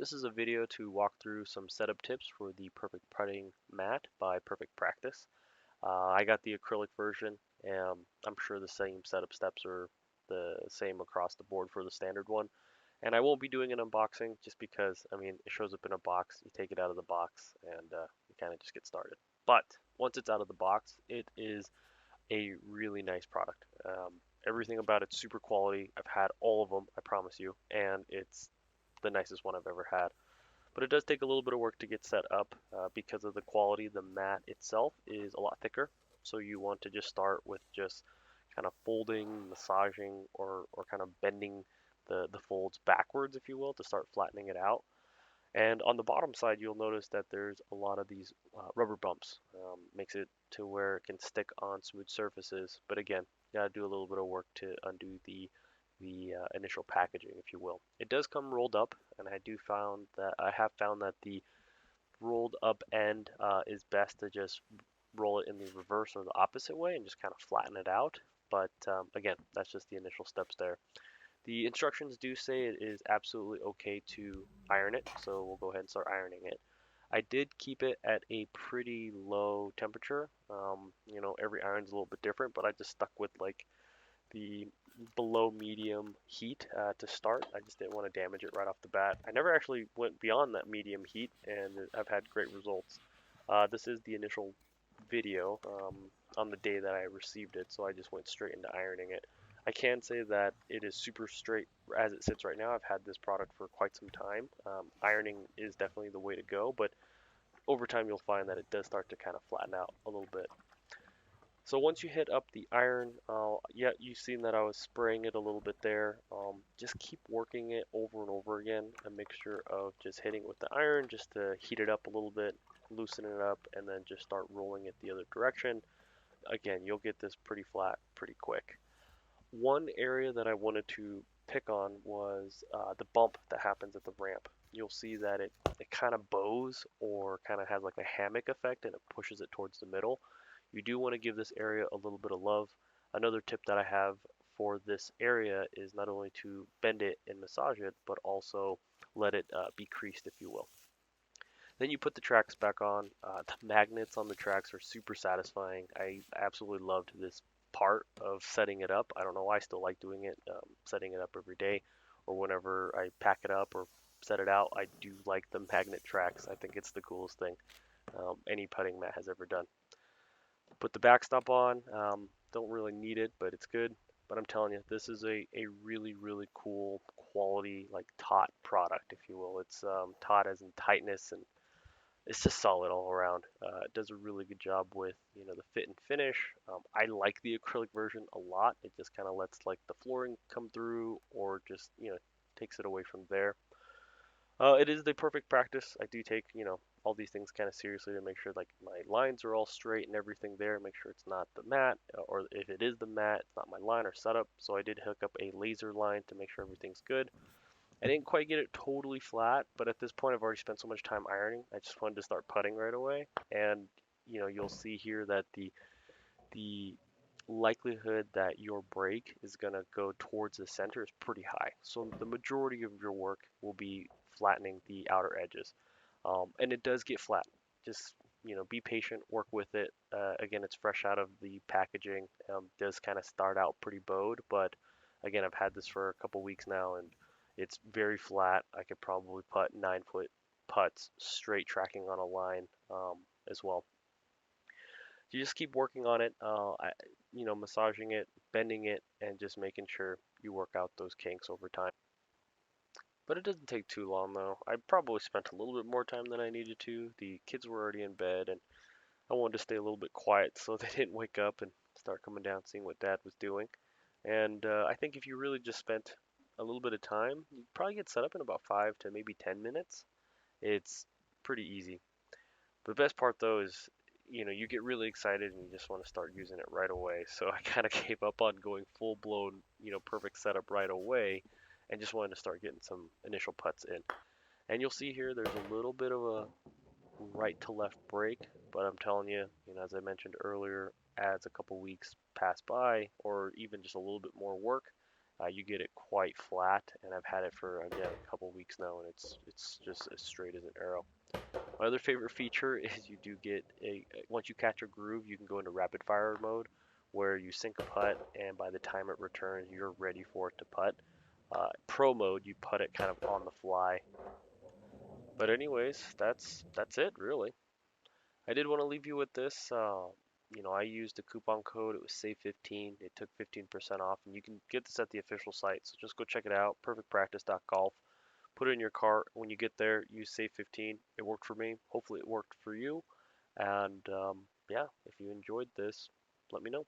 This is a video to walk through some setup tips for the Perfect Putting Mat by Perfect Practice. I got the acrylic version, and I'm sure the same setup steps are the same across the board for the standard one. And I won't be doing an unboxing just because, I mean, it shows up in a box, you take it out of the box, and you kind of just get started. But once it's out of the box, it is a really nice product. Everything about it's super quality. I've had all of them, I promise you, and it's the nicest one I've ever had. But it does take a little bit of work to get set up because of the quality. The mat itself is a lot thicker, so you want to just start with just kind of folding, massaging, or kind of bending the folds backwards, if you will, to start flattening it out. And on the bottom side, you'll notice that there's a lot of these rubber bumps. Makes it to where it can stick on smooth surfaces. But again, you gotta do a little bit of work to undo the initial packaging, if you will. It does come rolled up, and I have found that the rolled up end is best to just roll it in the reverse or the opposite way and just kind of flatten it out. But again, that's just the initial steps there. The instructions do say it is absolutely okay to iron it, so we'll go ahead and start ironing it. I did keep it at a pretty low temperature. Every iron's a little bit different, but I just stuck with like the below medium heat to start. I just didn't want to damage it right off the bat. I never actually went beyond that medium heat, and I've had great results. This is the initial video on the day that I received it, so I just went straight into ironing it. I can say that it is super straight as it sits right now. I've had this product for quite some time. Ironing is definitely the way to go, but over time you'll find that it does start to kind of flatten out a little bit. So once you hit up the iron, yeah, you've seen that I was spraying it a little bit there. Just keep working it over and over again, a mixture of just hitting it with the iron just to heat it up a little bit, loosen it up, and then just start rolling it the other direction. Again, you'll get this pretty flat pretty quick. One area that I wanted to pick on was the bump that happens at the ramp. You'll see that it kind of bows or kind of has like a hammock effect and it pushes it towards the middle. You do want to give this area a little bit of love. Another tip that I have for this area is not only to bend it and massage it, but also let it be creased, if you will. Then you put the tracks back on. The magnets on the tracks are super satisfying. I absolutely loved this part of setting it up. I don't know why I still like doing it, setting it up every day or whenever I pack it up or set it out. I do like the magnet tracks. I think it's the coolest thing any putting mat has ever done. Put the backstop on. Don't really need it, but it's good. But I'm telling you, this is a really, really cool quality, like taut product, if you will. It's taut as in tightness, and it's just solid all around. It does a really good job with the fit and finish. I like the acrylic version a lot. It just kind of lets like the flooring come through, or just takes it away from there. It is the perfect practice. I do take all these things kind of seriously to make sure like my lines are all straight and everything there. Make sure it's not the mat, or if it is the mat, it's not my line or setup. So I did hook up a laser line to make sure everything's good. I didn't quite get it totally flat, but at this point I've already spent so much time ironing. I just wanted to start putting right away. And you'll see here that the likelihood that your break is going to go towards the center is pretty high. So the majority of your work will be flattening the outer edges. And it does get flat. Just be patient, work with it. Again, it's fresh out of the packaging. Does kind of start out pretty bowed, but again, I've had this for a couple weeks now, and it's very flat. I could probably put 9 foot putts straight tracking on a line as well. You just keep working on it, massaging it, bending it, and just making sure you work out those kinks over time. But it doesn't take too long though. I probably spent a little bit more time than I needed to. The kids were already in bed, and I wanted to stay a little bit quiet so they didn't wake up and start coming down seeing what Dad was doing. And I think if you really just spent a little bit of time, you'd probably get set up in about 5 to maybe 10 minutes. It's pretty easy. The best part though is, you get really excited and you just want to start using it right away. So I kind of gave up on going full blown, perfect setup right away, and just wanted to start getting some initial putts in. And you'll see here there's a little bit of a right to left break, but I'm telling you, as I mentioned earlier, as a couple weeks pass by or even just a little bit more work, You get it quite flat, and I've had it for again a couple weeks now, and it's just as straight as an arrow. My other favorite feature is you do get once you catch a groove, you can go into rapid fire mode where you sink a putt, and by the time it returns, you're ready for it to putt. Pro mode, you putt it kind of on the fly. But anyways, that's it really. I did want to leave you with this. I used a coupon code. It was Save15. It took 15% off, and you can get this at the official site. So just go check it out. Perfectpractice.golf. Put it in your cart. When you get there, use Save15. It worked for me. Hopefully, it worked for you. And yeah, if you enjoyed this, let me know.